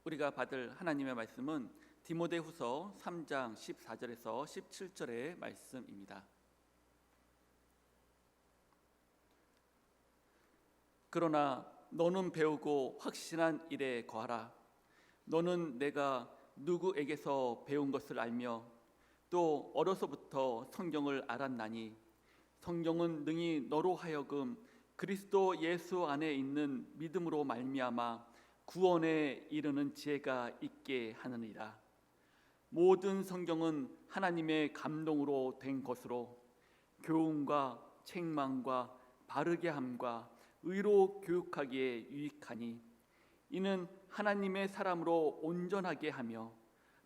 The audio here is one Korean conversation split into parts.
우리가 받을 하나님의 말씀은 디모데후서 3장 14절에서 17절의 말씀입니다. 그러나 너는 배우고 확신한 일에 거하라. 너는 내가 누구에게서 배운 것을 알며 또 어려서부터 성경을 알았나니 성경은 능히 너로 하여금 그리스도 예수 안에 있는 믿음으로 말미암아 구원에 이르는 지혜가 있게 하느니라. 모든 성경은 하나님의 감동으로 된 것으로 교훈과 책망과 바르게 함과 의로 교육하기에 유익하니 이는 하나님의 사람으로 온전하게 하며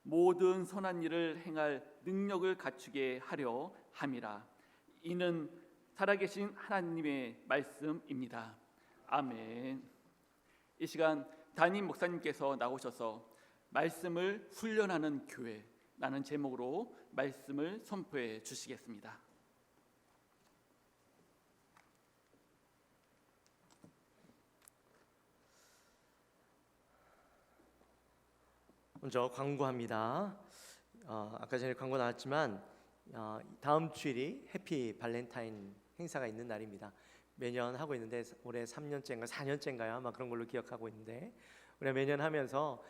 모든 선한 일을 행할 능력을 갖추게 하려 함이라. 이는 살아계신 하나님의 말씀입니다. 아멘. 이 시간 담임 목사님께서 나오셔서 말씀을 훈련하는 교회라는 제목으로 말씀을 선포해 주시겠습니다. 먼저 광고합니다. 아까 전에 광고 나왔지만 다음 주일이 해피 발렌타인 행사가 있는 날입니다. 매년 하고 있는데 올해 3년째인가 4년째인가요? 아마 그런 걸로 기억하고 있는데 우리가 매년 하면서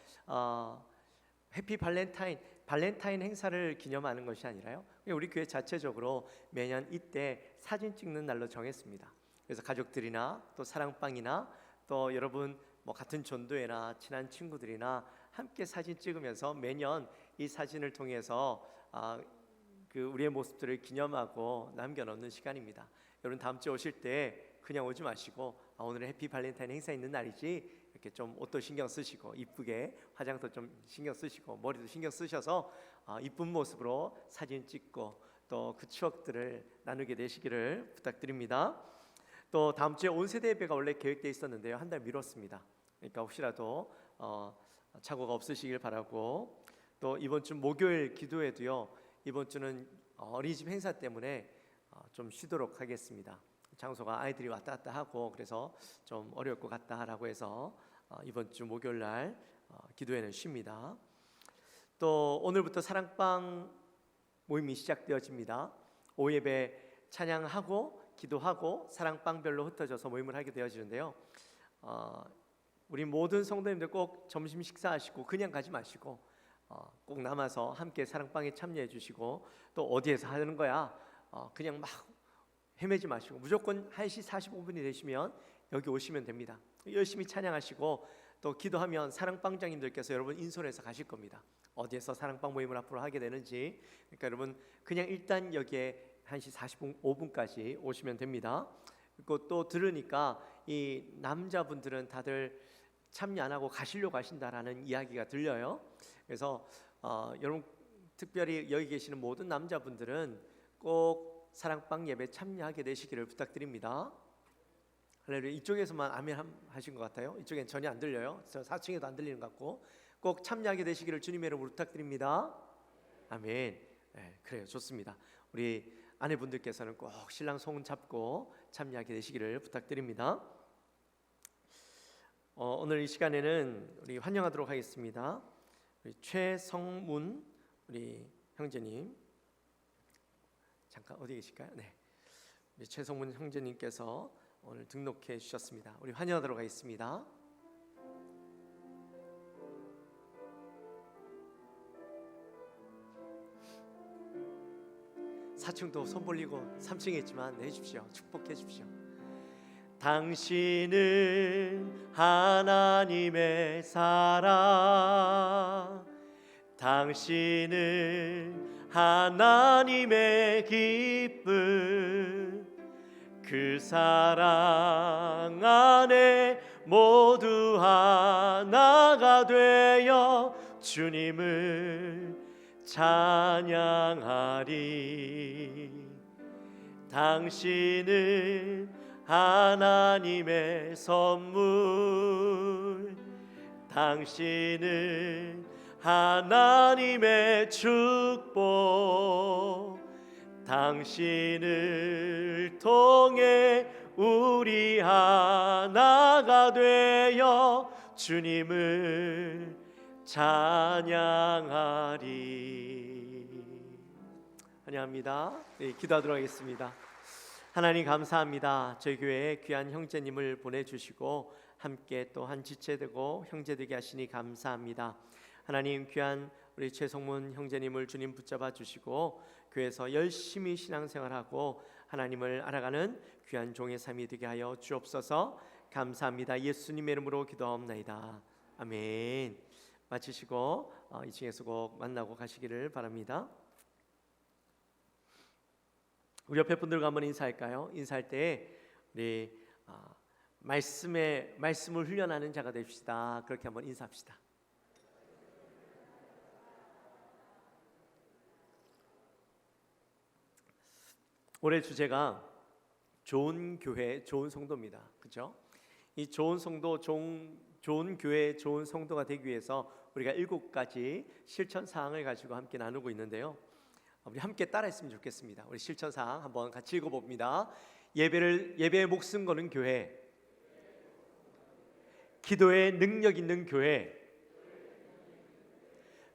해피 발렌타인 행사를 기념하는 것이 아니라요, 우리 교회 자체적으로 매년 이때 사진 찍는 날로 정했습니다. 그래서 가족들이나 또 사랑방이나 또 여러분 같은 전도회나 친한 친구들이나 함께 사진 찍으면서 매년 이 사진을 통해서 우리의 모습들을 기념하고 남겨놓는 시간입니다. 여러분 다음 주에 오실 때 그냥 오지 마시고 오늘은 해피 발렌타인 행사 있는 날이지 이렇게 좀 옷도 신경 쓰시고 이쁘게 화장도 좀 신경 쓰시고 머리도 신경 쓰셔서 이쁜 모습으로 사진 찍고 또 그 추억들을 나누게 되시기를 부탁드립니다. 또 다음 주에 온세대 예배가 원래 계획되어 있었는데요, 한 달 미뤘습니다. 그러니까 혹시라도 착오가 없으시길 바라고, 또 이번 주 목요일 기도회도요, 이번 주는 어린이집 행사 때문에 좀 쉬도록 하겠습니다. 장소가 아이들이 왔다 갔다 하고 그래서 좀 어려울 것 같다라고 해서 이번 주 목요일 날 기도회는 쉽니다. 또 오늘부터 사랑방 모임이 시작되어집니다. 오예배 찬양하고 기도하고 사랑방별로 흩어져서 모임을 하게 되어지는데요, 우리 모든 성도님들 꼭 점심 식사하시고 그냥 가지 마시고 꼭 남아서 함께 사랑방에 참여해 주시고, 또 어디에서 하는 거야 그냥 막 헤매지 마시고 무조건 1시 45분이 되시면 여기 오시면 됩니다. 열심히 찬양하시고 또 기도하면 사랑방장님들께서 여러분 인솔해서 가실 겁니다. 어디에서 사랑방 모임을 앞으로 하게 되는지. 그러니까 여러분 그냥 일단 여기에 1시 45분까지 오시면 됩니다. 그리고 또 들으니까 이 남자분들은 다들 참여 안 하고 가시려고 하신다라는 이야기가 들려요. 그래서 여러분 특별히 여기 계시는 모든 남자분들은 꼭 사랑방 예배 참여하게 되시기를 부탁드립니다. 할렐루야. 이쪽에서만 아멘 하신 것 같아요. 이쪽엔 전혀 안 들려요. 4층에도 안 들리는 것 같고, 꼭 참여하게 되시기를 주님의 이름으로 부탁드립니다. 아멘. 네, 그래요. 좋습니다. 우리 아내분들께서는 꼭 신랑 손 잡고 참여하게 되시기를 부탁드립니다. 오늘 이 시간에는 우리 환영하도록 하겠습니다. 우리 최성문 우리 형제님, 잠깐 어디 계실까요? 네, 우리 최성문 형제님께서 오늘 등록해 주셨습니다. 우리 환영하도록 하겠습니다. 사층도 손 벌리고 3층에 있지만 내주십시오. 축복해 주십시오. 당신은 하나님의 사랑, 당신은 하나님의 기쁨, 그 사랑 안에 모두 하나가 되어 주님을 찬양하리. 당신은 하나님의 선물, 당신은 하나님의 축복, 당신을 통해 우리 하나가 되어 주님을 찬양하리. 환영합니다. 네, 기도하도록 하겠습니다. 하나님 감사합니다. 저희 교회에 귀한 형제님을 보내주시고 함께 또 한 지체되고 형제되게 하시니 감사합니다. 하나님 귀한 우리 최성문 형제님을 주님 붙잡아 주시고 교회에서 열심히 신앙생활하고 하나님을 알아가는 귀한 종의 삶이 되게 하여 주옵소서. 감사합니다. 예수님의 이름으로 기도하옵나이다. 아멘. 마치시고 2층에서 꼭 만나고 가시기를 바랍니다. 우리 옆에 분들과 한번 인사할까요? 인사할 때 우리 말씀을 훈련하는 자가 됩시다. 그렇게 한번 인사합시다. 올해 주제가 좋은 교회, 좋은 성도입니다. 그렇죠? 이 좋은 성도, 좋은 교회, 좋은 성도가 되기 위해서 우리가 7가지 실천 사항을 가지고 함께 나누고 있는데요. 우리 함께 따라했으면 좋겠습니다. 우리 실천 사항 한번 같이 읽어봅니다. 예배에 목숨 거는 교회, 기도에 능력 있는 교회,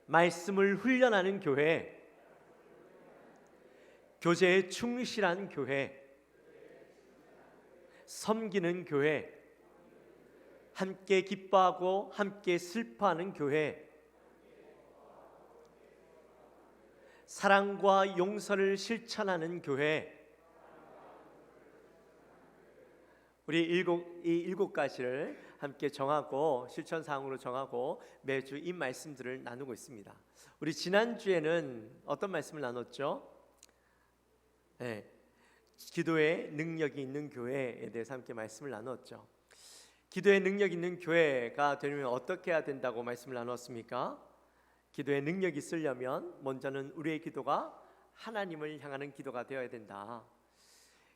말씀을 훈련하는 교회, 교제에 충실한 교회, 섬기는 교회, 함께 기뻐하고 함께 슬퍼하는 교회, 사랑과 용서를 실천하는 교회. 우리 이 7가지를 함께 정하고 실천 사항으로 정하고 매주 이 말씀들을 나누고 있습니다. 우리 지난주에는 어떤 말씀을 나눴죠? 네, 기도에 능력이 있는 교회에 대해서 함께 말씀을 나눴죠. 기도에 능력 있는 교회가 되려면 어떻게 해야 된다고 말씀을 나눴습니까? 기도에 능력이 있으려면 먼저는 우리의 기도가 하나님을 향하는 기도가 되어야 된다.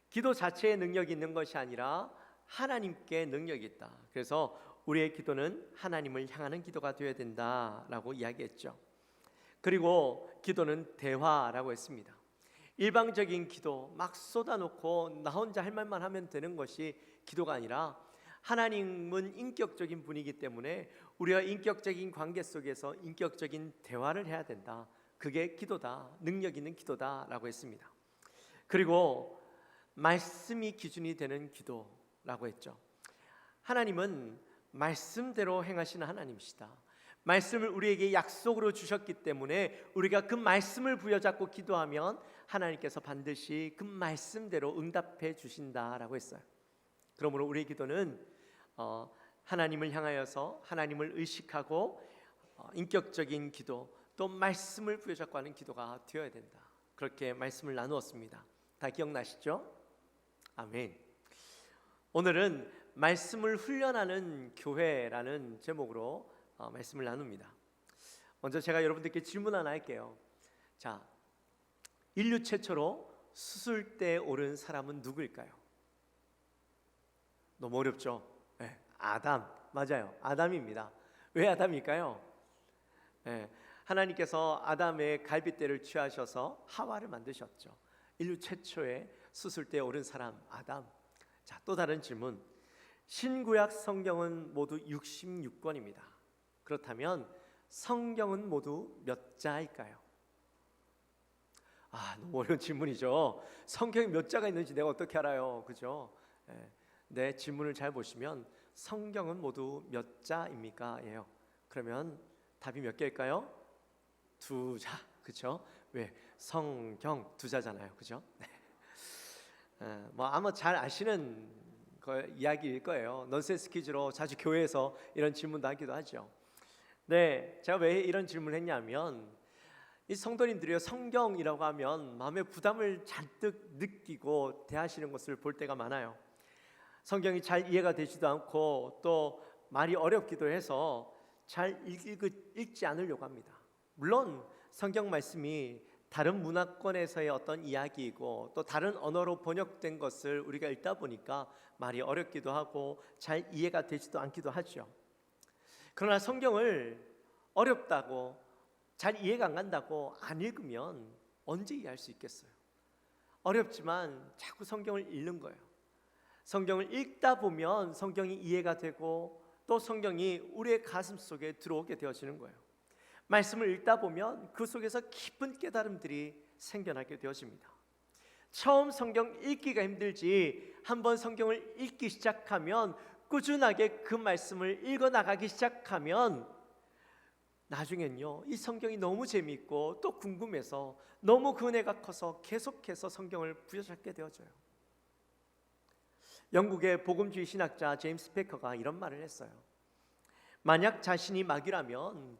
기도 자체에 능력이 있는 것이 아니라 하나님께 능력이 있다. 그래서 우리의 기도는 하나님을 향하는 기도가 되어야 된다라고 이야기했죠. 그리고 기도는 대화라고 했습니다. 일방적인 기도 막 쏟아놓고 나 혼자 할 말만 하면 되는 것이 기도가 아니라 하나님은 인격적인 분이기 때문에 우리와 인격적인 관계 속에서 인격적인 대화를 해야 된다. 그게 기도다. 능력 있는 기도다라고 했습니다. 그리고 말씀이 기준이 되는 기도라고 했죠. 하나님은 말씀대로 행하시는 하나님이시다. 말씀을 우리에게 약속으로 주셨기 때문에 우리가 그 말씀을 부여잡고 기도하면 하나님께서 반드시 그 말씀대로 응답해 주신다라고 했어요. 그러므로 우리의 기도는 하나님을 향하여서 하나님을 의식하고 인격적인 기도 또 말씀을 부여잡고 하는 기도가 되어야 된다. 그렇게 말씀을 나누었습니다. 다 기억나시죠? 아멘. 오늘은 말씀을 훈련하는 교회라는 제목으로 말씀을 나눕니다. 먼저 제가 여러분들께 질문 하나 할게요. 자, 인류 최초로 수술대에 오른 사람은 누구일까요? 너무 어렵죠? 네, 아담. 맞아요. 아담입니다. 왜 아담일까요? 네, 하나님께서 아담의 갈빗대를 취하셔서 하와를 만드셨죠. 인류 최초의 수술대에 오른 사람 아담. 자, 또 다른 질문. 신구약 성경은 모두 66권입니다. 그렇다면 성경은 모두 몇 자일까요? 너무 어려운 질문이죠. 성경에 몇 자가 있는지 내가 어떻게 알아요? 그죠? 네, 질문을 잘 보시면 성경은 모두 몇 자입니까? 예요. 그러면 답이 몇 개일까요? 2자. 그죠? 왜? 성경 2자잖아요. 그죠? 네. 아마 잘 아시는 이야기일 거예요. 넌센스 퀴즈로 자주 교회에서 이런 질문도 하기도 하죠. 네, 제가 왜 이런 질문을 했냐면 이 성도님들이요, 성경이라고 하면 마음의 부담을 잔뜩 느끼고 대하시는 것을 볼 때가 많아요. 성경이 잘 이해가 되지도 않고 또 말이 어렵기도 해서 잘 읽지 않으려고 합니다. 물론 성경 말씀이 다른 문화권에서의 어떤 이야기이고 또 다른 언어로 번역된 것을 우리가 읽다 보니까 말이 어렵기도 하고 잘 이해가 되지도 않기도 하죠. 그러나 성경을 어렵다고 잘 이해가 안 간다고 안 읽으면 언제 이해할 수 있겠어요? 어렵지만 자꾸 성경을 읽는 거예요. 성경을 읽다 보면 성경이 이해가 되고 또 성경이 우리의 가슴 속에 들어오게 되어지는 거예요. 말씀을 읽다 보면 그 속에서 깊은 깨달음들이 생겨나게 되어집니다. 처음 성경 읽기가 힘들지 한번 성경을 읽기 시작하면 꾸준하게 그 말씀을 읽어 나가기 시작하면 나중엔요 이 성경이 너무 재미있고 또 궁금해서 너무 그 은혜가 커서 계속해서 성경을 부여잡게 되어져요. 영국의 복음주의 신학자 제임스 패커가 이런 말을 했어요. 만약 자신이 마귀라면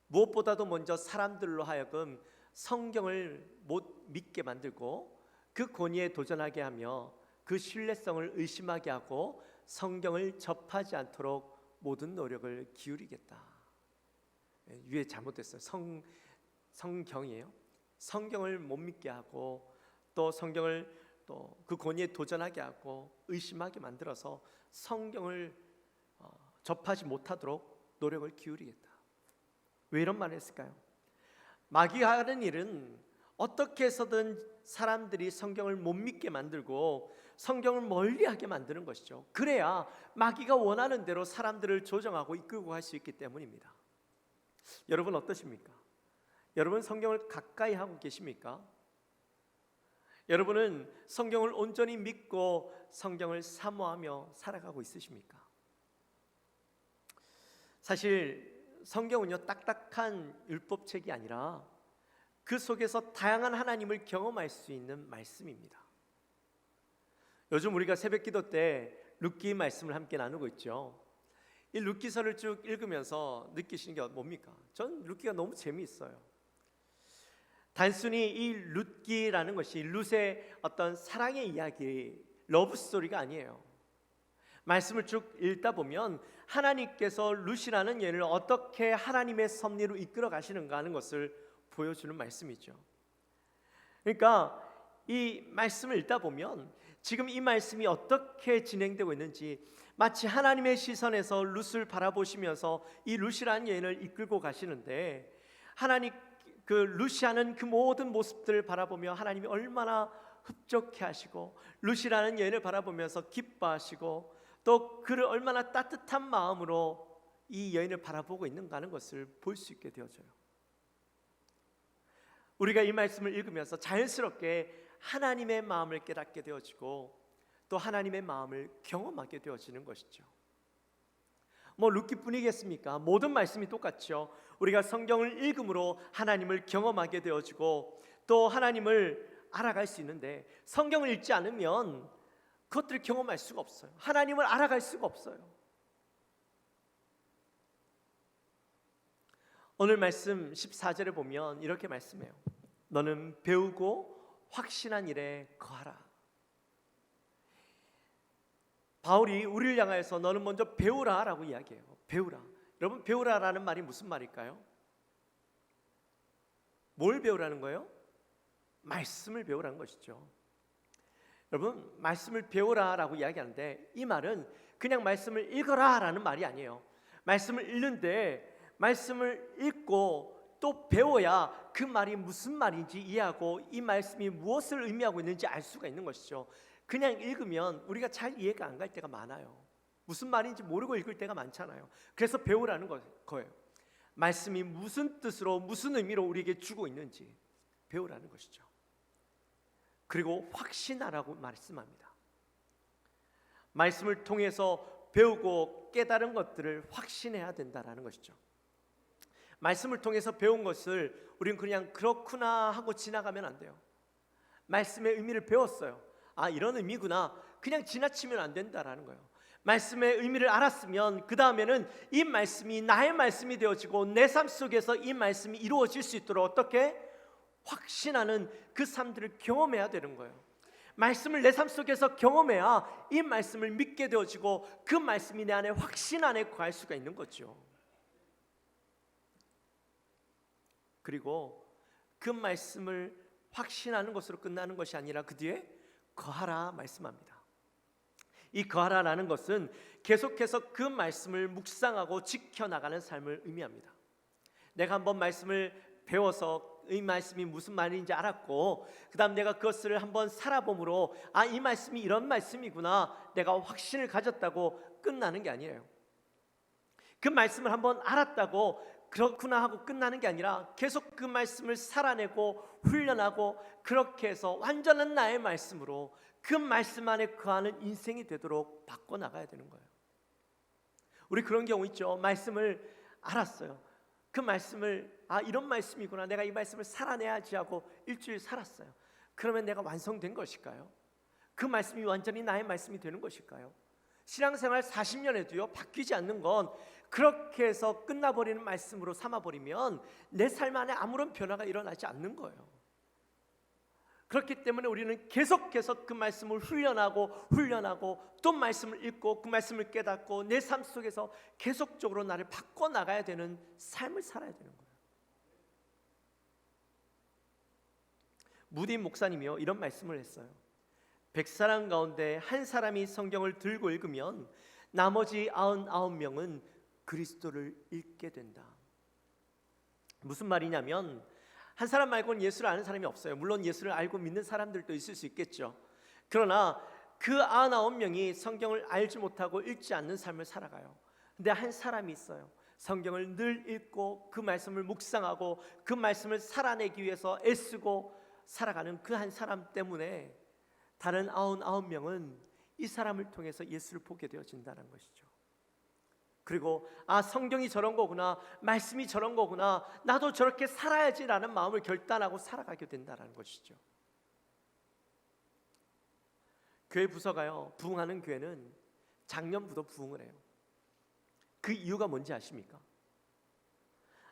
무엇보다도 먼저 사람들로 하여금 성경을 못 믿게 만들고 그 권위에 도전하게 하며 그 신뢰성을 의심하게 하고 성경을 접하지 않도록 모든 노력을 기울이겠다. 위에 잘못됐어요. 성경이에요. 성경을 못 믿게 하고 또 성경을 또 그 권위에 도전하게 하고 의심하게 만들어서 성경을 접하지 못하도록 노력을 기울이겠다. 왜 이런 말을 했을까요? 마귀가 하는 일은 어떻게 해서든 사람들이 성경을 못 믿게 만들고 성경을 멀리하게 만드는 것이죠. 그래야 마귀가 원하는 대로 사람들을 조정하고 이끌고 갈 수 있기 때문입니다. 여러분 어떠십니까? 여러분 성경을 가까이 하고 계십니까? 여러분은 성경을 온전히 믿고 성경을 사모하며 살아가고 있으십니까? 사실 성경은요 딱딱한 율법책이 아니라 그 속에서 다양한 하나님을 경험할 수 있는 말씀입니다. 요즘 우리가 새벽기도 때 룻기 말씀을 함께 나누고 있죠. 이 룻기서를 쭉 읽으면서 느끼시는 게 뭡니까? 전 룻기가 너무 재미있어요. 단순히 이 룻기라는 것이 룻의 어떤 사랑의 이야기, 러브 스토리가 아니에요. 말씀을 쭉 읽다 보면 하나님께서 룻이라는 여인을 어떻게 하나님의 섭리로 이끌어 가시는가 하는 것을 보여주는 말씀이죠. 그러니까 이 말씀을 읽다 보면 지금 이 말씀이 어떻게 진행되고 있는지 마치 하나님의 시선에서 룻을 바라보시면서 이 룻이라는 여인을 이끌고 가시는데 하나님 그 룻이 하는 그 모든 모습들을 바라보며 하나님이 얼마나 흡족해 하시고 룻이라는 여인을 바라보면서 기뻐하시고 또 그를 얼마나 따뜻한 마음으로 이 여인을 바라보고 있는가 하는 것을 볼 수 있게 되어져요. 우리가 이 말씀을 읽으면서 자연스럽게 하나님의 마음을 깨닫게 되어지고 또 하나님의 마음을 경험하게 되어지는 것이죠. 뭐 룻기뿐이겠습니까? 모든 말씀이 똑같죠. 우리가 성경을 읽음으로 하나님을 경험하게 되어지고 또 하나님을 알아갈 수 있는데 성경을 읽지 않으면 그것들을 경험할 수가 없어요. 하나님을 알아갈 수가 없어요. 오늘 말씀 14절에 보면 이렇게 말씀해요. 너는 배우고 확신한 일에 거하라. 바울이 우리를 향하여서 너는 먼저 배우라 라고 이야기해요. 배우라. 여러분 배우라라는 말이 무슨 말일까요? 뭘 배우라는 거예요? 말씀을 배우라는 것이죠. 여러분 말씀을 배우라라고 이야기하는데 이 말은 그냥 말씀을 읽어라라는 말이 아니에요. 말씀을 읽는데 말씀을 읽고 또 배워야 그 말이 무슨 말인지 이해하고 이 말씀이 무엇을 의미하고 있는지 알 수가 있는 것이죠. 그냥 읽으면 우리가 잘 이해가 안 갈 때가 많아요. 무슨 말인지 모르고 읽을 때가 많잖아요. 그래서 배우라는 거예요. 말씀이 무슨 뜻으로 무슨 의미로 우리에게 주고 있는지 배우라는 것이죠. 그리고 확신하라고 말씀합니다. 말씀을 통해서 배우고 깨달은 것들을 확신해야 된다라는 것이죠. 말씀을 통해서 배운 것을 우리는 그냥 그렇구나 하고 지나가면 안 돼요. 말씀의 의미를 배웠어요. 아 이런 의미구나. 그냥 지나치면 안 된다라는 거예요. 말씀의 의미를 알았으면 그 다음에는 이 말씀이 나의 말씀이 되어지고 내 삶 속에서 이 말씀이 이루어질 수 있도록 어떻게 확신하는 그 삶들을 경험해야 되는 거예요. 말씀을 내 삶 속에서 경험해야 이 말씀을 믿게 되어지고 그 말씀이 내 안에 확신 안에 거할 수가 있는 거죠. 그리고 그 말씀을 확신하는 것으로 끝나는 것이 아니라 그 뒤에 거하라 말씀합니다. 이 거하라라는 것은 계속해서 그 말씀을 묵상하고 지켜나가는 삶을 의미합니다. 내가 한번 말씀을 배워서 이 말씀이 무슨 말인지 알았고 그 다음 내가 그것을 한번 살아봄으로 아 이 말씀이 이런 말씀이구나 내가 확신을 가졌다고 끝나는 게 아니에요. 그 말씀을 한번 알았다고 그렇구나 하고 끝나는 게 아니라 계속 그 말씀을 살아내고 훈련하고 그렇게 해서 완전한 나의 말씀으로 그 말씀 안에 거하는 인생이 되도록 바꿔나가야 되는 거예요. 우리 그런 경우 있죠. 말씀을 알았어요. 그 말씀을 이런 말씀이구나, 내가 이 말씀을 살아내야지 하고 일주일 살았어요. 그러면 내가 완성된 것일까요? 그 말씀이 완전히 나의 말씀이 되는 것일까요? 신앙생활 40년에도요 바뀌지 않는 건 그렇게 해서 끝나버리는 말씀으로 삼아버리면 내 삶 안에 아무런 변화가 일어나지 않는 거예요. 그렇기 때문에 우리는 계속해서 그 말씀을 훈련하고 또 말씀을 읽고 그 말씀을 깨닫고 내 삶 속에서 계속적으로 나를 바꿔나가야 되는 삶을 살아야 되는 거예요. 무디 목사님이요 이런 말씀을 했어요. 100사람 가운데 한 사람이 성경을 들고 읽으면 나머지 99명은 그리스도를 읽게 된다. 무슨 말이냐면 한 사람 말고는 예수를 아는 사람이 없어요. 물론 예수를 알고 믿는 사람들도 있을 수 있겠죠. 그러나 그 99명이 성경을 알지 못하고 읽지 않는 삶을 살아가요. 근데 한 사람이 있어요. 성경을 늘 읽고 그 말씀을 묵상하고 그 말씀을 살아내기 위해서 애쓰고 살아가는 그 한 사람 때문에 다른 99명은 이 사람을 통해서 예수를 보게 되어진다는 것이죠. 그리고 성경이 저런 거구나, 말씀이 저런 거구나, 나도 저렇게 살아야지라는 마음을 결단하고 살아가게 된다는 것이죠. 교회 부서가요 부흥하는 교회는 작년부터 부흥을 해요. 그 이유가 뭔지 아십니까?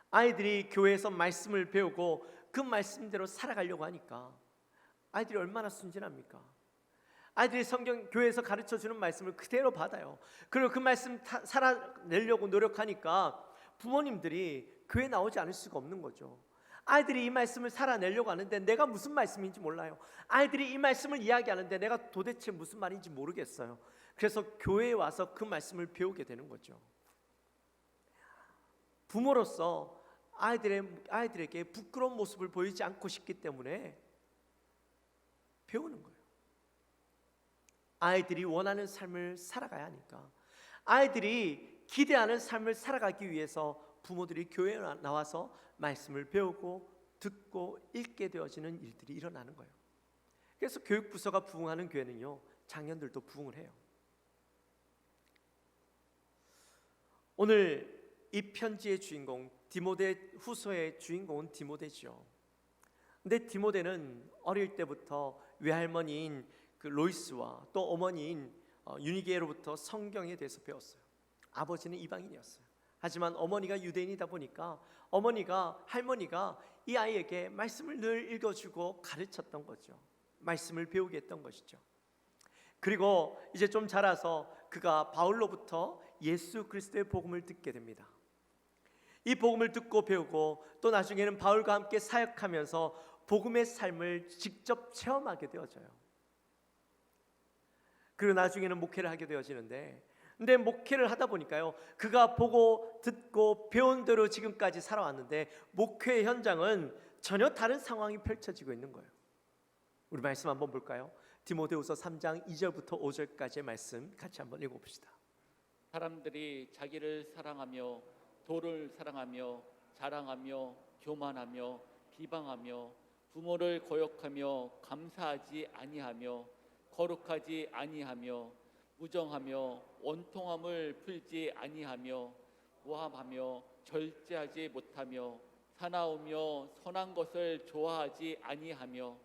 아이들이 교회에서 말씀을 배우고 그 말씀대로 살아가려고 하니까 아이들이 얼마나 순진합니까? 아이들이 성경 교회에서 가르쳐주는 말씀을 그대로 받아요. 그리고 그 말씀 살아내려고 노력하니까 부모님들이 교회 나오지 않을 수가 없는 거죠. 아이들이 이 말씀을 살아내려고 하는데 내가 무슨 말씀인지 몰라요. 아이들이 이 말씀을 이야기하는데 내가 도대체 무슨 말인지 모르겠어요. 그래서 교회에 와서 그 말씀을 배우게 되는 거죠. 부모로서 아이들에게 부끄러운 모습을 보이지 않고 싶기 때문에 배우는 거예요. 아이들이 원하는 삶을 살아가야 하니까, 아이들이 기대하는 삶을 살아가기 위해서 부모들이 교회에 나와서 말씀을 배우고 듣고 읽게 되어지는 일들이 일어나는 거예요. 그래서 교육부서가 부흥하는 교회는요 장년들도 부흥을 해요. 오늘 이 편지의 주인공 디모데 후서의 주인공은 디모데죠. 근데 디모데는 어릴 때부터 외할머니인 그 로이스와 또 어머니인 유니게로부터 성경에 대해서 배웠어요. 아버지는 이방인이었어요. 하지만 어머니가 유대인이다 보니까 할머니가 이 아이에게 말씀을 늘 읽어주고 가르쳤던 거죠. 말씀을 배우게 했던 것이죠. 그리고 이제 좀 자라서 그가 바울로부터 예수 그리스도의 복음을 듣게 됩니다. 이 복음을 듣고 배우고 또 나중에는 바울과 함께 사역하면서 복음의 삶을 직접 체험하게 되어져요. 그리고 나중에는 목회를 하게 되어지는데, 근데 목회를 하다 보니까요 그가 보고 듣고 배운 대로 지금까지 살아왔는데 목회 현장은 전혀 다른 상황이 펼쳐지고 있는 거예요. 우리 말씀 한번 볼까요? 디모데후서 3장 2절부터 5절까지의 말씀 같이 한번 읽어봅시다. 사람들이 자기를 사랑하며 도를 사랑하며 자랑하며 교만하며 비방하며 부모를 거역하며 감사하지 아니하며 거룩하지 아니하며 무정하며 원통함을 풀지 아니하며 모함하며 절제하지 못하며 사나우며 선한 것을 좋아하지 아니하며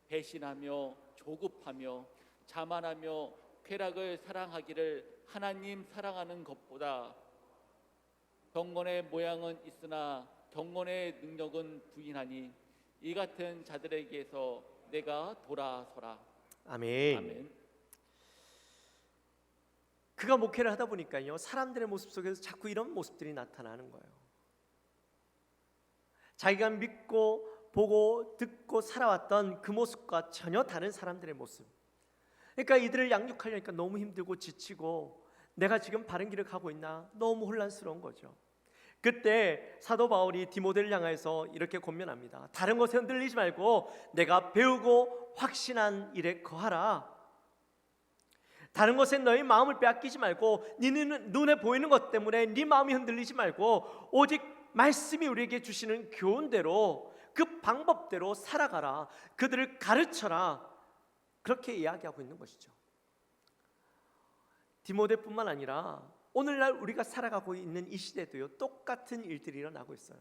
배신하며 조급하며 자만하며 쾌락을 사랑하기를 하나님 사랑하는 것보다 경건의 모양은 있으나 경건의 능력은 부인하니 이 같은 자들에게서 내가 돌아서라. 아멘. 아멘. 그가 목회를 하다 보니까요 사람들의 모습 속에서 자꾸 이런 모습들이 나타나는 거예요. 자기가 믿고 보고 듣고 살아왔던 그 모습과 전혀 다른 사람들의 모습. 그러니까 이들을 양육하려니까 너무 힘들고 지치고 내가 지금 바른 길을 가고 있나 너무 혼란스러운 거죠. 그때 사도 바울이 디모데를 향해서 이렇게 권면합니다. 다른 것에 흔들리지 말고 내가 배우고 확신한 일에 거하라. 다른 것에 너희 마음을 빼앗기지 말고 네 눈에 보이는 것 때문에 네 마음이 흔들리지 말고 오직 말씀이 우리에게 주시는 교훈대로 그 방법대로 살아가라, 그들을 가르쳐라, 그렇게 이야기하고 있는 것이죠. 디모데뿐만 아니라 오늘날 우리가 살아가고 있는 이 시대도요, 똑같은 일들이 일어나고 있어요.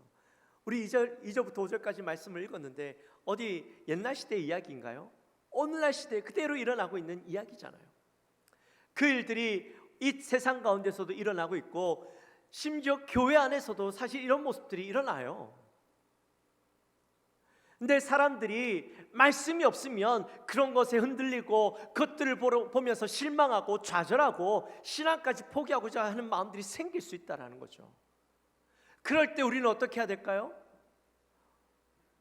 우리 2절부터 5절까지 말씀을 읽었는데 어디 옛날 시대 이야기인가요? 오늘날 시대에 그대로 일어나고 있는 이야기잖아요. 그 일들이 이 세상 가운데서도 일어나고 있고, 심지어 교회 안에서도 사실 이런 모습들이 일어나요. 근데 사람들이 말씀이 없으면 그런 것에 흔들리고 그것들을 보면서 실망하고 좌절하고 신앙까지 포기하고자 하는 마음들이 생길 수 있다는 거죠. 그럴 때 우리는 어떻게 해야 될까요?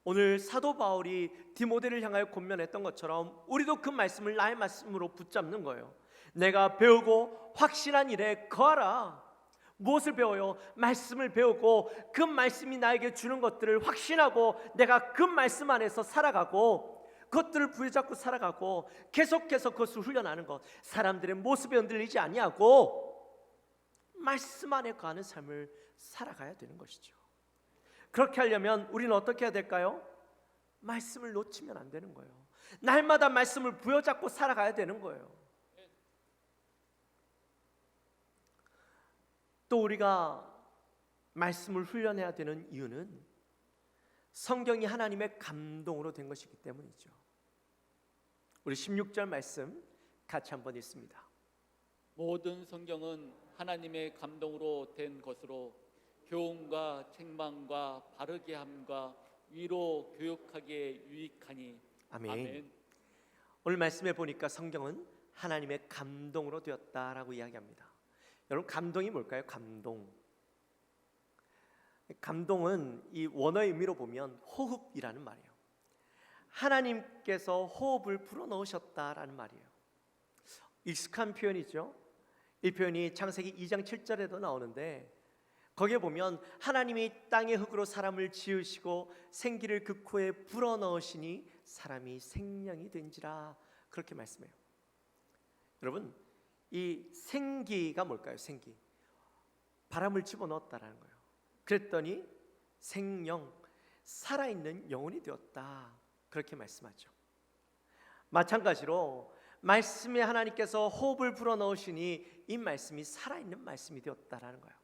오늘 사도 바울이 디모데를 향하여 권면했던 것처럼 우리도 그 말씀을 나의 말씀으로 붙잡는 거예요. 내가 배우고 확신한 일에 거하라. 무엇을 배워요? 말씀을 배우고 그 말씀이 나에게 주는 것들을 확신하고 내가 그 말씀 안에서 살아가고 그것들을 부여잡고 살아가고 계속해서 그것을 훈련하는 것, 사람들의 모습에 흔들리지 아니하고 말씀 안에 거하는 삶을 살아가야 되는 것이죠. 그렇게 하려면 우리는 어떻게 해야 될까요? 말씀을 놓치면 안 되는 거예요. 날마다 말씀을 부여잡고 살아가야 되는 거예요. 또 우리가 말씀을 훈련해야 되는 이유는 성경이 하나님의 감동으로 된 것이기 때문이죠. 우리 16절 말씀 같이 한번 읽습니다. 모든 성경은 하나님의 감동으로 된 것으로 교훈과 책망과 바르게 함과 위로 교육하기에 유익하니. 아멘. 아멘. 오늘 말씀에 보니까 성경은 하나님의 감동으로 되었다라고 이야기합니다. 여러분, 감동이 뭘까요? 감동은 이 원어의 의미로 보면 호흡이라는 말이에요. 하나님께서 호흡을 불어넣으셨다라는 말이에요. 익숙한 표현이죠. 이 표현이 창세기 2장 7절에도 나오는데 거기에 보면 하나님이 땅의 흙으로 사람을 지으시고 생기를 그 코에 불어넣으시니 사람이 생명이 된지라, 그렇게 말씀해요. 여러분, 이 생기가 뭘까요? 생기, 바람을 집어넣었다라는 거예요. 그랬더니 생명, 살아있는 영혼이 되었다, 그렇게 말씀하죠. 마찬가지로 말씀에 하나님께서 호흡을 불어넣으시니 이 말씀이 살아있는 말씀이 되었다라는 거예요.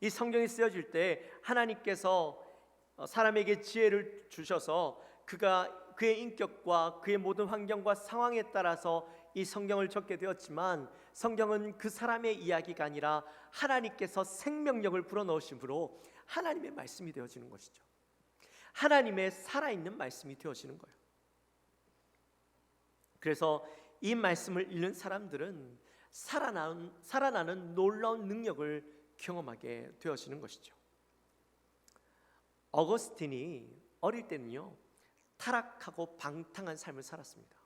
이 성경이 쓰여질 때 하나님께서 사람에게 지혜를 주셔서 그의 인격과 그의 모든 환경과 상황에 따라서 이 성경을 적게 되었지만, 성경은 그 사람의 이야기가 아니라 하나님께서 생명력을 불어넣으심으로 하나님의 말씀이 되어지는 것이죠. 하나님의 살아있는 말씀이 되어지는 거예요. 그래서 이 말씀을 읽는 사람들은 살아나는 놀라운 능력을 경험하게 되어지는 것이죠. 어거스틴이 어릴 때는요, 타락하고 방탕한 삶을 살았습니다.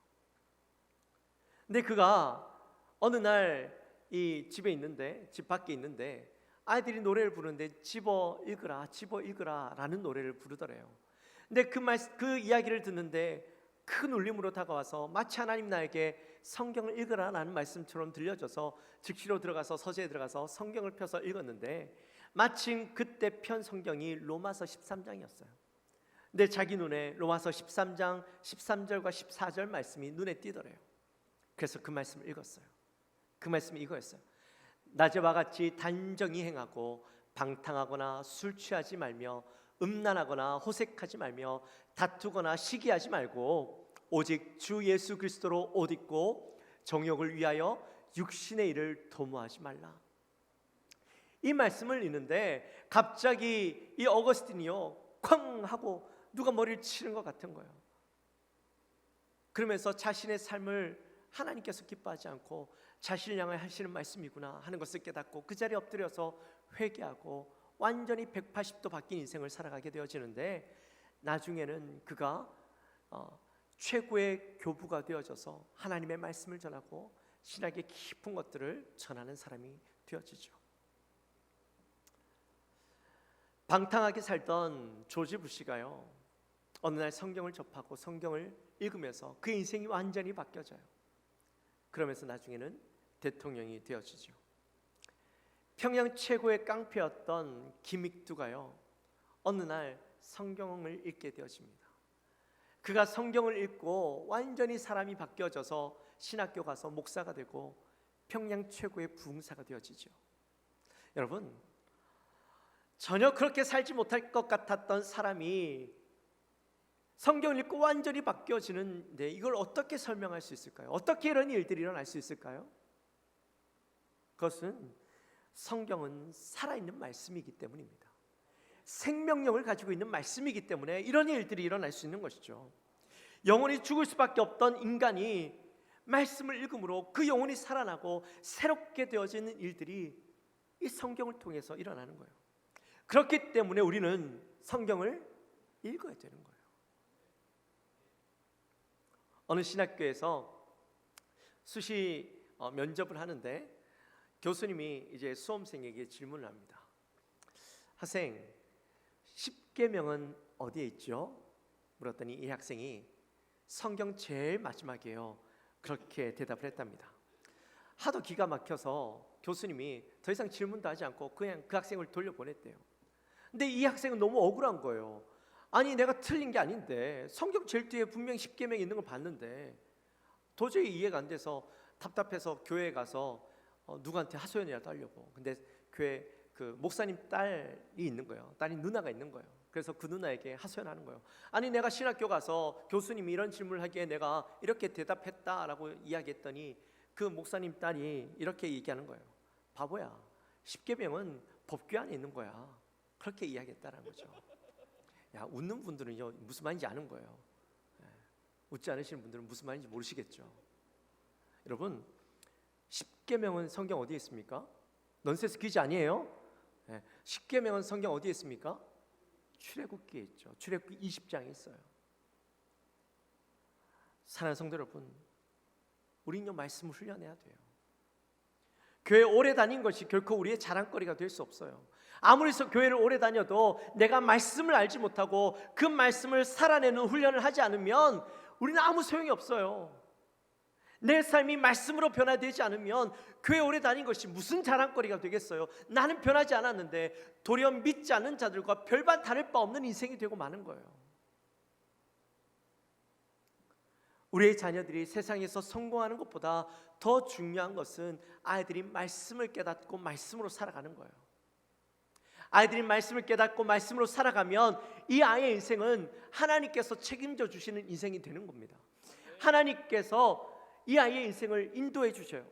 근데 그가 어느 날 이 집에 있는데, 집 밖에 있는데 아이들이 노래를 부르는데 집어 읽으라 라는 노래를 부르더래요. 근데 그 이야기를 듣는데 큰 울림으로 다가와서 마치 하나님 나에게 성경을 읽으라 라는 말씀처럼 들려져서 즉시로 들어가서 서재에 들어가서 성경을 펴서 읽었는데 마침 그때 편 성경이 로마서 13장이었어요. 근데 자기 눈에 로마서 13장 13절과 14절 말씀이 눈에 띄더래요. 그래서 그 말씀을 읽었어요. 그 말씀이 이거였어요. 낮에와 같이 단정히 행하고 방탕하거나 술 취하지 말며 음란하거나 호색하지 말며 다투거나 시기하지 말고 오직 주 예수 그리스도로 옷 입고 정욕을 위하여 육신의 일을 도모하지 말라. 이 말씀을 읽는데 갑자기 이 어거스틴이요, 쾅 하고 누가 머리를 치는 것 같은 거예요. 그러면서 자신의 삶을 하나님께서 기뻐하지 않고 자신을 향해 하시는 말씀이구나 하는 것을 깨닫고 그 자리에 엎드려서 회개하고 완전히 180도 바뀐 인생을 살아가게 되어지는데, 나중에는 그가 최고의 교부가 되어져서 하나님의 말씀을 전하고 신학의 깊은 것들을 전하는 사람이 되어지죠. 방탕하게 살던 조지 부시가요, 어느 날 성경을 접하고 성경을 읽으면서 그 인생이 완전히 바뀌어져요. 그러면서 나중에는 대통령이 되어지죠. 평양 최고의 깡패였던 김익두가요, 어느 날 성경을 읽게 되어집니다. 그가 성경을 읽고 완전히 사람이 바뀌어져서 신학교 가서 목사가 되고 평양 최고의 부흥사가 되어지죠. 여러분, 전혀 그렇게 살지 못할 것 같았던 사람이 성경을 읽고 완전히 바뀌어지는데, 이걸 어떻게 설명할 수 있을까요? 어떻게 이런 일들이 일어날 수 있을까요? 그것은 성경은 살아있는 말씀이기 때문입니다. 생명력을 가지고 있는 말씀이기 때문에 이런 일들이 일어날 수 있는 것이죠. 영혼이 죽을 수밖에 없던 인간이 말씀을 읽음으로 그 영혼이 살아나고 새롭게 되어지는 일들이 이 성경을 통해서 일어나는 거예요. 그렇기 때문에 우리는 성경을 읽어야 되는 거예요. 어느 신학교에서 수시 면접을 하는데 교수님이 이제 수험생에게 질문을 합니다. 학생, 10계명은 어디에 있죠? 물었더니 이 학생이 성경 제일 마지막이에요, 그렇게 대답을 했답니다. 하도 기가 막혀서 교수님이 더 이상 질문도 하지 않고 그냥 그 학생을 돌려보냈대요. 근데 이 학생은 너무 억울한 거예요. 아니, 내가 틀린 게 아닌데 성경 제일 뒤에 분명히 10계명이 있는 걸 봤는데 도저히 이해가 안 돼서 답답해서 교회에 가서 누구한테 하소연이라도 하려고. 근데 교회 그 목사님 딸이 있는 거예요. 딸이 누나가 있는 거예요. 그래서 그 누나에게 하소연하는 거예요. 아니, 내가 신학교 가서 교수님이 이런 질문을 하기에 내가 이렇게 대답했다라고 이야기했더니 그 목사님 딸이 이렇게 얘기하는 거예요. 바보야, 10계명은 법궤 안에 있는 거야. 그렇게 이야기했다는 거죠. 야, 웃는 분들은요 무슨 말인지 아는 거예요. 웃지 않으시는 분들은 무슨 말인지 모르시겠죠. 여러분, 10계명은 성경 어디에 있습니까? 넌센스 퀴즈 아니에요? 10계명은 성경 어디에 있습니까? 출애굽기에 있죠. 출애굽기 20장에 있어요. 사랑하는 성도 여러분, 우리는요 말씀을 훈련해야 돼요. 교회 오래 다닌 것이 결코 우리의 자랑거리가 될 수 없어요. 아무리 교회를 오래 다녀도 내가 말씀을 알지 못하고 그 말씀을 살아내는 훈련을 하지 않으면 우리는 아무 소용이 없어요. 내 삶이 말씀으로 변화되지 않으면 교회 오래 다닌 것이 무슨 자랑거리가 되겠어요? 나는 변하지 않았는데 도리어 믿지 않는 자들과 별반 다를 바 없는 인생이 되고 마는 거예요. 우리의 자녀들이 세상에서 성공하는 것보다 더 중요한 것은 아이들이 말씀을 깨닫고 말씀으로 살아가는 거예요. 아이들이 말씀을 깨닫고 말씀으로 살아가면 이 아이의 인생은 하나님께서 책임져 주시는 인생이 되는 겁니다. 하나님께서 이 아이의 인생을 인도해 주셔요.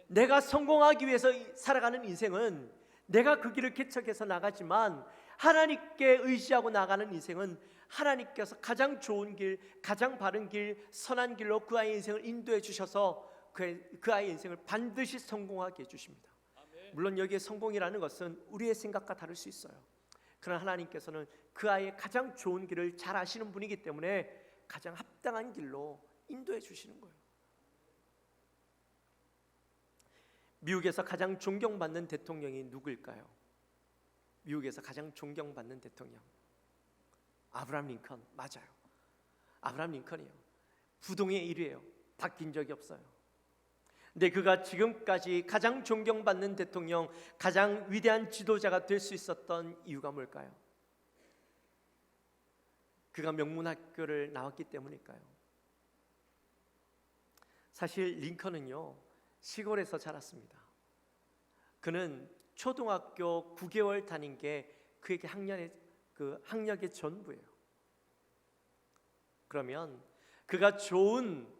내가 성공하기 위해서 살아가는 인생은 내가 그 길을 개척해서 나가지만 하나님께 의지하고 나가는 인생은 하나님께서 가장 좋은 길, 가장 바른 길, 선한 길로 그 아이의 인생을 인도해 주셔서 그 아이의 인생을 반드시 성공하게 해주십니다. 물론 여기에 성공이라는 것은 우리의 생각과 다를 수 있어요. 그러나 하나님께서는 그 아이의 가장 좋은 길을 잘 아시는 분이기 때문에 가장 합당한 길로 인도해 주시는 거예요. 미국에서 가장 존경받는 대통령이 누구일까요? 미국에서 가장 존경받는 대통령, 아브라함 링컨. 맞아요. 아브라함 링컨이에요. 부동의 1위예요. 바뀐 적이 없어요. 근데 그가 지금까지 가장 존경받는 대통령, 가장 위대한 지도자가 될 수 있었던 이유가 뭘까요? 그가 명문학교를 나왔기 때문일까요? 사실 링컨은요 시골에서 자랐습니다. 그는 초등학교 9개월 다닌 게 그에게 학력의 전부예요. 그러면 그가 좋은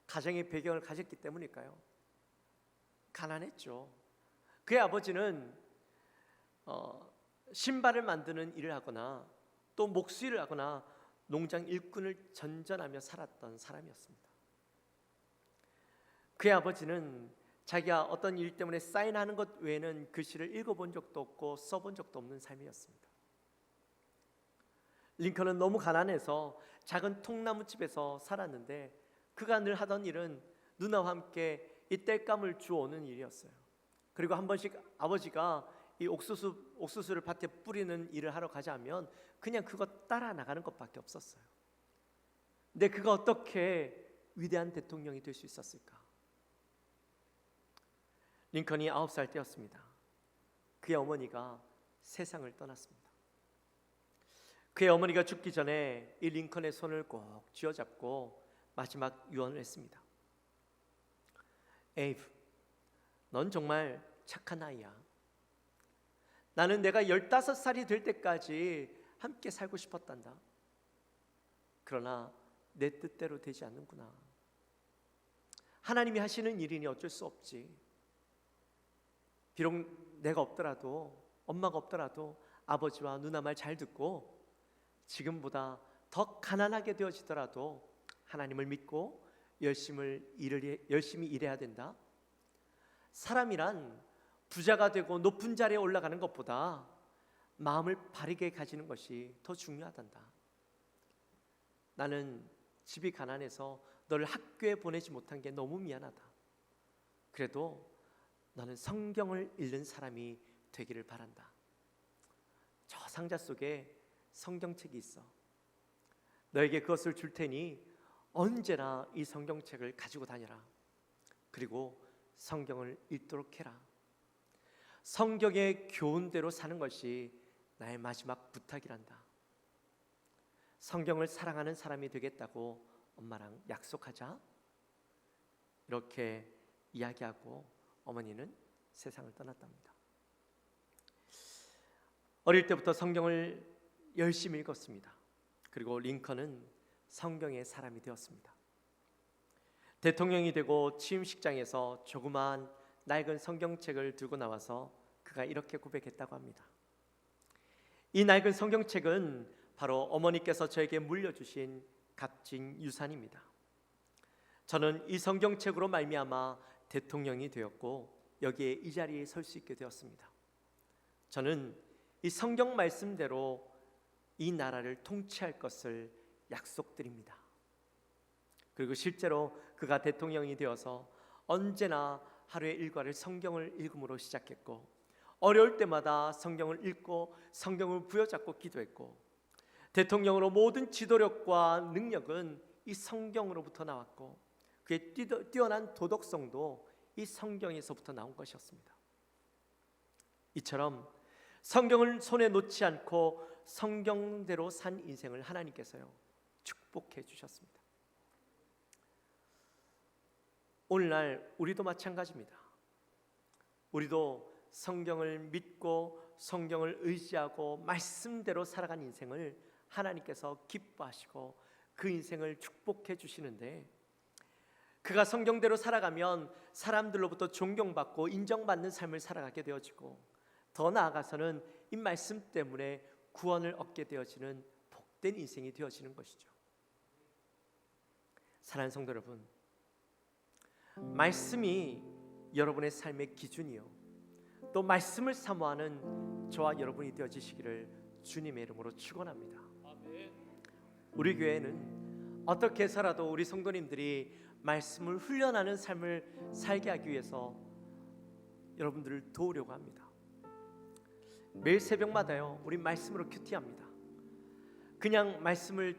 가정의 배경을 가졌기 때문일까요? 가난했죠. 그의 아버지는 신발을 만드는 일을 하거나 또 목수일을 하거나 농장 일꾼을 전전하며 살았던 사람이었습니다. 그의 아버지는 자기가 어떤 일 때문에 사인하는 것 외에는 글씨를 읽어본 적도 없고 써본 적도 없는 삶이었습니다. 링컨은 너무 가난해서 작은 통나무집에서 살았는데 그가 늘 하던 일은 누나와 함께 이 땔감을 주워오는 일이었어요. 그리고 한 번씩 아버지가 이 옥수수를 밭에 뿌리는 일을 하러 가자면 그냥 그거 따라 나가는 것밖에 없었어요. 근데 그가 어떻게 위대한 대통령이 될 수 있었을까? 링컨이 9살 때였습니다. 그의 어머니가 세상을 떠났습니다. 그의 어머니가 죽기 전에 이 링컨의 손을 꼭 쥐어잡고 마지막 유언을 했습니다. 에이브, 넌 정말 착한 아이야. 나는 내가 15살이 될 때까지 함께 살고 싶었단다. 그러나 내 뜻대로 되지 않는구나. 하나님이 하시는 일이니 어쩔 수 없지. 비록 내가 없더라도, 엄마가 없더라도 아버지와 누나 말 잘 듣고 지금보다 더 가난하게 되어지더라도 하나님을 믿고 열심히 일해야 된다. 사람이란 부자가 되고 높은 자리에 올라가는 것보다 마음을 바르게 가지는 것이 더 중요하단다. 나는 집이 가난해서 너를 학교에 보내지 못한 게 너무 미안하다. 그래도 너는 성경을 읽는 사람이 되기를 바란다. 저 상자 속에 성경책이 있어. 너에게 그것을 줄 테니 언제나 이 성경책을 가지고 다녀라. 그리고 성경을 읽도록 해라. 성경의 교훈대로 사는 것이 나의 마지막 부탁이란다. 성경을 사랑하는 사람이 되겠다고 엄마랑 약속하자. 이렇게 이야기하고 어머니는 세상을 떠났답니다. 어릴 때부터 성경을 열심히 읽었습니다. 그리고 링컨은 성경의 사람이 되었습니다. 대통령이 되고 취임식장에서 조그마한 낡은 성경책을 들고 나와서 그가 이렇게 고백했다고 합니다. 이 낡은 성경책은 바로 어머니께서 저에게 물려주신 값진 유산입니다. 저는 이 성경책으로 말미암아 대통령이 되었고 여기에 이 자리에 설 수 있게 되었습니다. 저는 이 성경 말씀대로 이 나라를 통치할 것을 약속드립니다. 그리고 실제로 그가 대통령이 되어서 언제나 하루의 일과를 성경을 읽음으로 시작했고 어려울 때마다 성경을 읽고 성경을 부여잡고 기도했고 대통령으로 모든 지도력과 능력은 이 성경으로부터 나왔고 그의 뛰어난 도덕성도 이 성경에서부터 나온 것이었습니다. 이처럼 성경을 손에 놓지 않고 성경대로 산 인생을 하나님께서요 축복해 주셨습니다. 오늘날 우리도 마찬가지입니다. 우리도 성경을 믿고 성경을 의지하고 말씀대로 살아간 인생을 하나님께서 기뻐하시고 그 인생을 축복해 주시는데 그가 성경대로 살아가면 사람들로부터 존경받고 인정받는 삶을 살아가게 되어지고 더 나아가서는 이 말씀 때문에 구원을 얻게 되어지는 복된 인생이 되어지는 것이죠. 사랑하는 성도 여러분, 말씀이 여러분의 삶의 기준이요 또 말씀을 사모하는 저와 여러분이 되어지시기를 주님의 이름으로 축원합니다. 아멘. 우리 교회는 어떻게 해서라도 우리 성도님들이 말씀을 훈련하는 삶을 살게 하기 위해서 여러분들을 도우려고 합니다. 매일 새벽마다요 우리 말씀으로 큐티합니다. 그냥 말씀을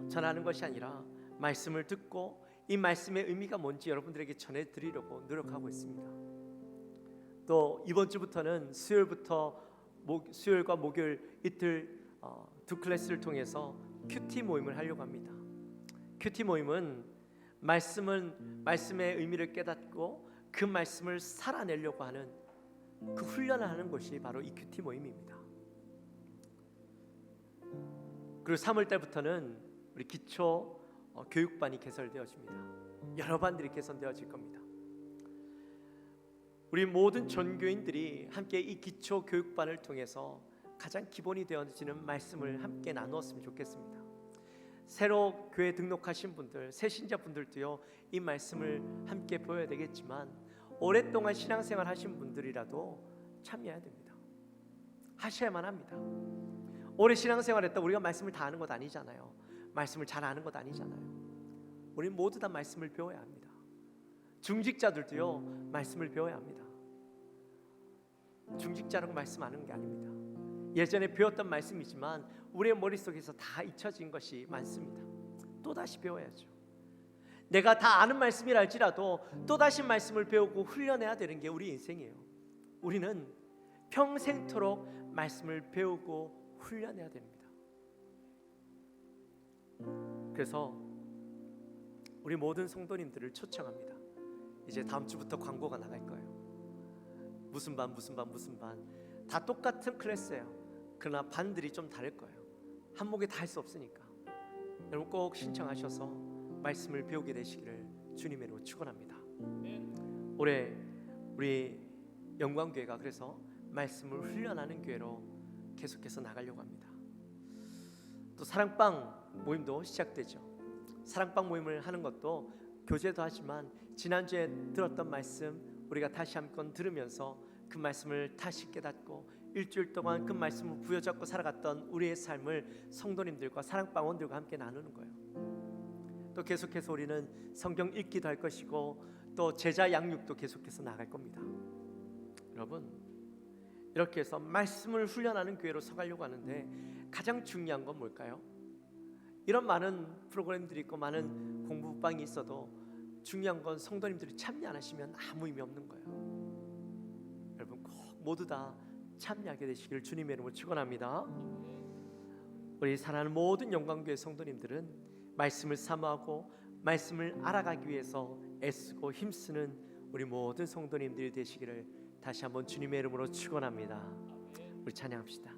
전하는 것이 아니라 말씀을 듣고 이 말씀의 의미가 뭔지 여러분들에게 전해드리려고 노력하고 있습니다. 또 이번 주부터는 수요일과 목요일 이틀 두 클래스를 통해서 큐티 모임을 하려고 합니다. 큐티 모임은 말씀의 의미를 깨닫고 그 말씀을 살아내려고 하는 그 훈련을 하는 것이 바로 이 큐티 모임입니다. 그리고 3월 달부터는 우리 기초 교육반이 개설되어집니다. 여러 반들이 개설되어질 겁니다. 우리 모든 전교인들이 함께 이 기초 교육반을 통해서 가장 기본이 되어지는 말씀을 함께 나누었으면 좋겠습니다. 새로 교회 등록하신 분들, 새 신자분들도요 이 말씀을 함께 보여야 되겠지만 오랫동안 신앙생활 하신 분들이라도 참여해야 됩니다. 하셔야만 합니다. 오래 신앙생활했다 우리가 말씀을 다 아는 것 아니잖아요. 말씀을 잘 아는 것 아니잖아요. 우리 모두 다 말씀을 배워야 합니다. 중직자들도요 말씀을 배워야 합니다. 중직자라고 말씀 아는 게 아닙니다. 예전에 배웠던 말씀이지만 우리의 머릿속에서 다 잊혀진 것이 많습니다. 또다시 배워야죠. 내가 다 아는 말씀이라 할지라도 또다시 말씀을 배우고 훈련해야 되는 게 우리 인생이에요. 우리는 평생토록 말씀을 배우고 훈련해야 됩니다. 그래서 우리 모든 성도님들을 초청합니다. 이제 다음 주부터 광고가 나갈 거예요. 무슨 반 다 똑같은 클래스예요. 그러나 반들이 좀 다를 거예요. 한목에 다 할 수 없으니까 여러분 꼭 신청하셔서 말씀을 배우게 되시기를 주님의 이름으로 축원합니다. 올해 우리 영광교회가 그래서 말씀을 훈련하는 교회로 계속해서 나가려고 합니다. 또 사랑방 모임도 시작되죠. 사랑방 모임을 하는 것도 교제도 하지만 지난주에 들었던 말씀 우리가 다시 한번 들으면서 그 말씀을 다시 깨닫고 일주일 동안 그 말씀을 부여잡고 살아갔던 우리의 삶을 성도님들과 사랑방원들과 함께 나누는 거예요. 또 계속해서 우리는 성경 읽기도 할 것이고 또 제자 양육도 계속해서 나갈 겁니다. 여러분 이렇게 해서 말씀을 훈련하는 교회로 서가려고 하는데 가장 중요한 건 뭘까요? 이런 많은 프로그램들이 있고 많은 공부방이 있어도 중요한 건 성도님들이 참여 안 하시면 아무 의미 없는 거예요. 여러분 꼭 모두 다 참여하게 되시기를 주님의 이름으로 축원합니다. 우리 사랑하는 모든 영광교회 성도님들은 말씀을 사모하고 말씀을 알아가기 위해서 애쓰고 힘쓰는 우리 모든 성도님들이 되시기를 다시 한번 주님의 이름으로 축원합니다. 우리 찬양합시다.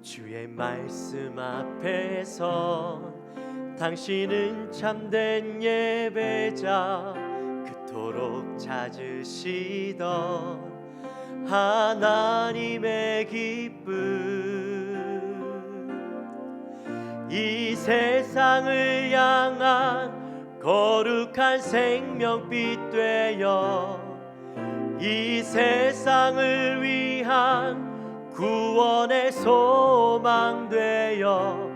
주의 말씀 앞에서 당신은 참된 예배자 그토록 찾으시던 하나님의 기쁨 이 세상을 향한 거룩한 생명빛 되어 이 세상을 위한 구원의 소망 되어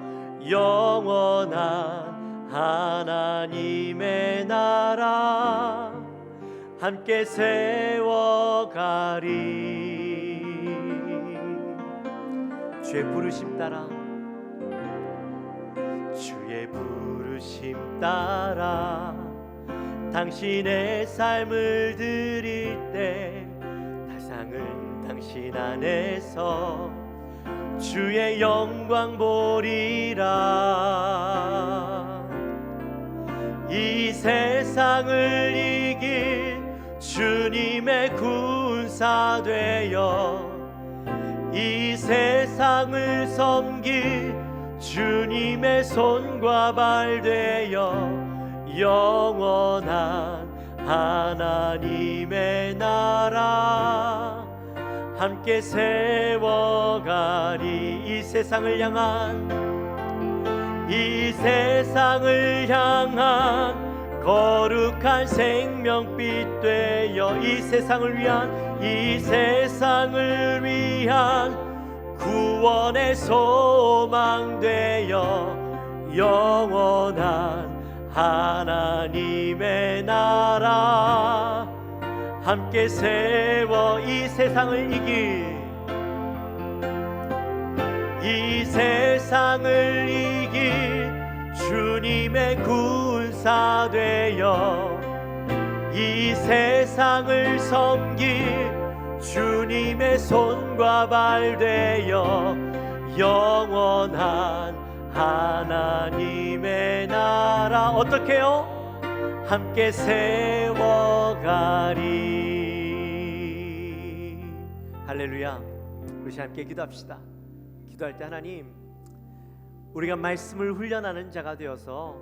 영원한 하나님의 나라 함께 세워가리. 주의 부르심 따라 주의 부르심 따라 당신의 삶을 드릴 때 세상은 당신 안에서 주의 영광 보리라. 이 세상을 이길 주님의 군사 되어 이 세상을 섬길 주님의 손과 발 되어 영원한 하나님의 나라 함께 세워가리. 이 세상을 향한 거룩한 생명빛 되어 이 세상을 위한 구원의 소망 되어 영원한 하나님의 나라 함께 세워 이 세상을 이길 주님의 군사 되어 이 세상을 섬길 주님의 손과 발 되어 영원한 하나님의 나라 어떻게요? 함께 세워가리. 할렐루야. 우리 함께 기도합시다. 기도할 때 하나님 우리가 말씀을 훈련하는 자가 되어서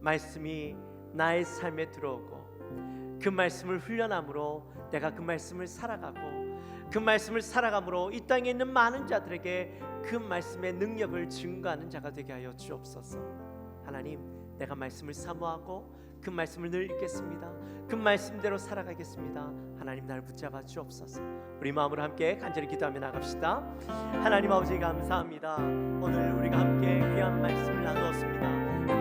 말씀이 나의 삶에 들어오고 그 말씀을 훈련함으로 내가 그 말씀을 살아가고 그 말씀을 살아감으로 이 땅에 있는 많은 자들에게 그 말씀의 능력을 증거하는 자가 되게 하여 주옵소서. 하나님 내가 말씀을 사모하고 그 말씀을 늘 읽겠습니다. 그 말씀대로 살아가겠습니다. 하나님 나를 붙잡아 주옵소서. 우리 마음으로 함께 간절히 기도하며 나갑시다. 하나님 아버지 감사합니다. 오늘 우리가 함께 귀한 말씀을 나누었습니다.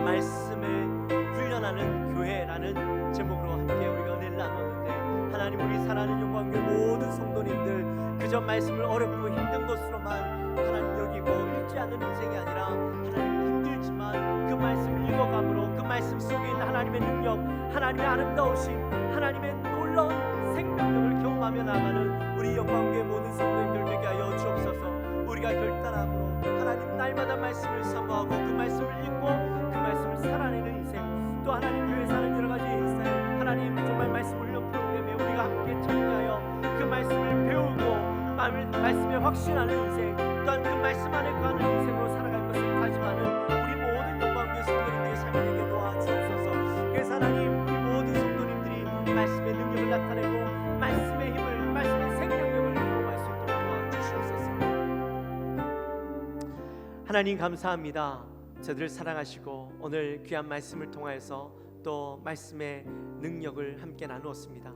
말씀을 훈련하는 교회라는 제목으로 함께 우리가 은혜를 나눴는데 하나님 우리 사랑하는 영광교회 모든 성도님들 그 그저 말씀을 어렵고 힘든 것으로만 하나님 여기고 읽지 않는 인생이 아니라 하나님 힘들지만 그 말씀 읽어감으로 그 말씀 속에 있는 하나님의 능력, 하나님의 아름다우심, 하나님의 놀라운 생명력을 경험하며 나가는 우리 영광교회 모든 성도님들 되게 하여 주옵소서. 우리가 결단함으로 하나님 날마다 말씀을 사모하고 그 말씀을 읽고 그 말씀을 살아내는 인생, 또 하나님 교회 사는 여러 가지 인생, 하나님 정말 말씀 훈련 프로그램에 우리가 함께 참여하여 그 말씀을 배우고 말씀에 확신하는 인생, 또한 그 말씀 안에 거하는 인생으로 살아갈 것을 다짐하는 우리 모든 영광교회 성도님들의 삶이 되게 도와주옵소서. 그래서 하나님 우리 모든 성도님들이 말씀의 능력을 나타내고 말씀의 힘을, 말씀의 생명력을 경험할 수 있도록 도와주시옵소서. 하나님 감사합니다. 저들을 사랑하시고 오늘 귀한 말씀을 통하여서 또 말씀의 능력을 함께 나누었습니다.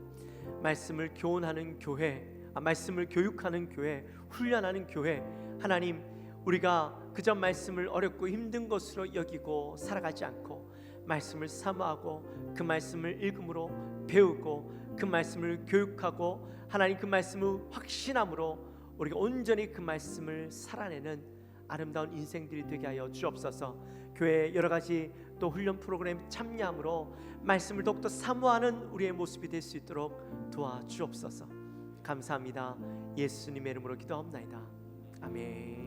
말씀을 교훈하는 교회, 말씀을 교육하는 교회, 훈련하는 교회, 하나님 우리가 그저 말씀을 어렵고 힘든 것으로 여기고 살아가지 않고 말씀을 사모하고 그 말씀을 읽음으로 배우고 그 말씀을 교육하고 하나님 그 말씀을 확신함으로 우리가 온전히 그 말씀을 살아내는 아름다운 인생들이 되게 하여 주옵소서. 교회 여러 가지 또 훈련 프로그램 참여함으로 말씀을 더욱더 사모하는 우리의 모습이 될 수 있도록 도와주옵소서. 감사합니다. 예수님의 이름으로 기도합나이다. 아멘.